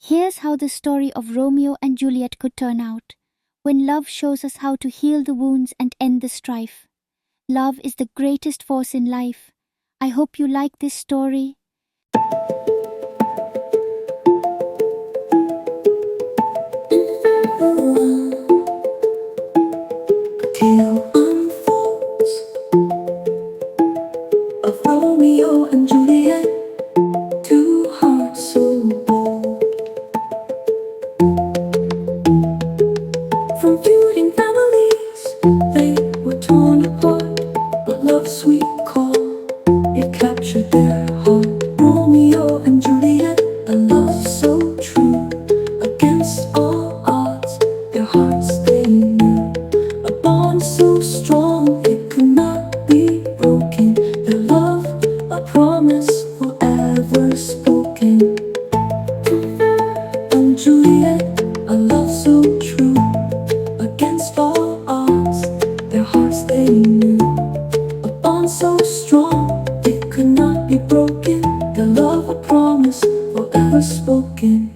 Here's how the story of Romeo and Juliet could turn out. When love shows us how to heal the wounds and end the strife. Love is the greatest force in life. I hope you like this story. Tale unfolds of Romeo and Juliet, two hearts so bold. From feuding families, they were torn apart, but love's sweet call, it captured their heart. Romeo and Juliet, a love so true, against all odds, their hearts they knew. A bond so strong it could not be broken. Their love, a promise forever spoken. And Juliet, a love so true, against all odds, their hearts they knew. A bond so strong it could not be broken. Their love, a promise forever spoken.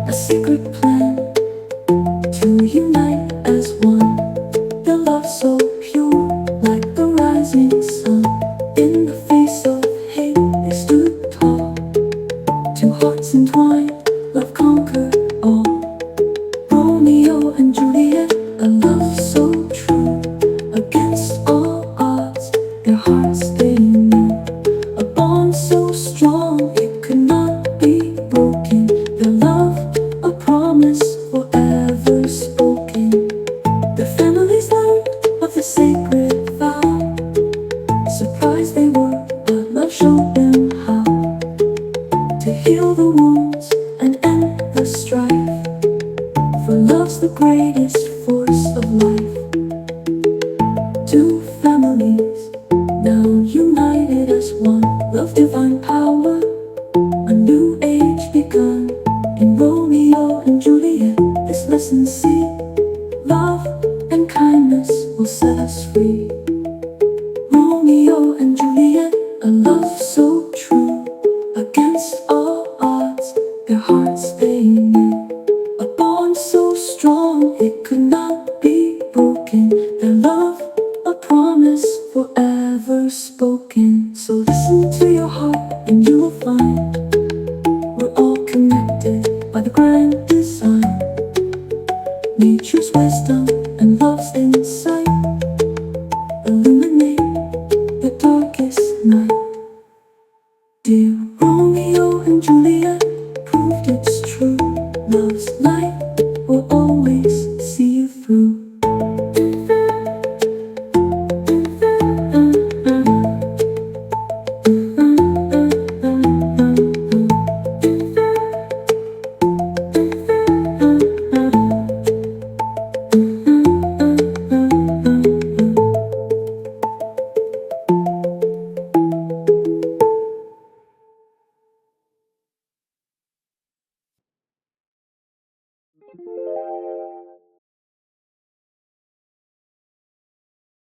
A secret plan to unite as one. Their love so pure, like the rising sun. In the face of hate, they stood tall. Two hearts entwined, love conquered all. Romeo and Juliet, a love so true, against all odds, their hearts they knew. A bond so strong it could not be broken. Their love, a promise forever spoken. Their families learned of the sacred vow. Surprised they were, but love showed them how to heal the wounds and end the strife. For love's the greatest force of life. Two families, now united as one. Love, divine power, a new age begun. In Romeo and Juliet, this lesson see. Love and kindness will set us free. Romeo and Juliet, a love so true, against all odds, their hearts they knew. A bond so strong it could not be broken. Their love, a promise forever spoken. So listen to your heart and you will find we're all connected by the grand design. Nature's wisdom and love's insight illuminate the darkest night. Dear Romeo and Juliet, proved it's true. Love's light will always see you through.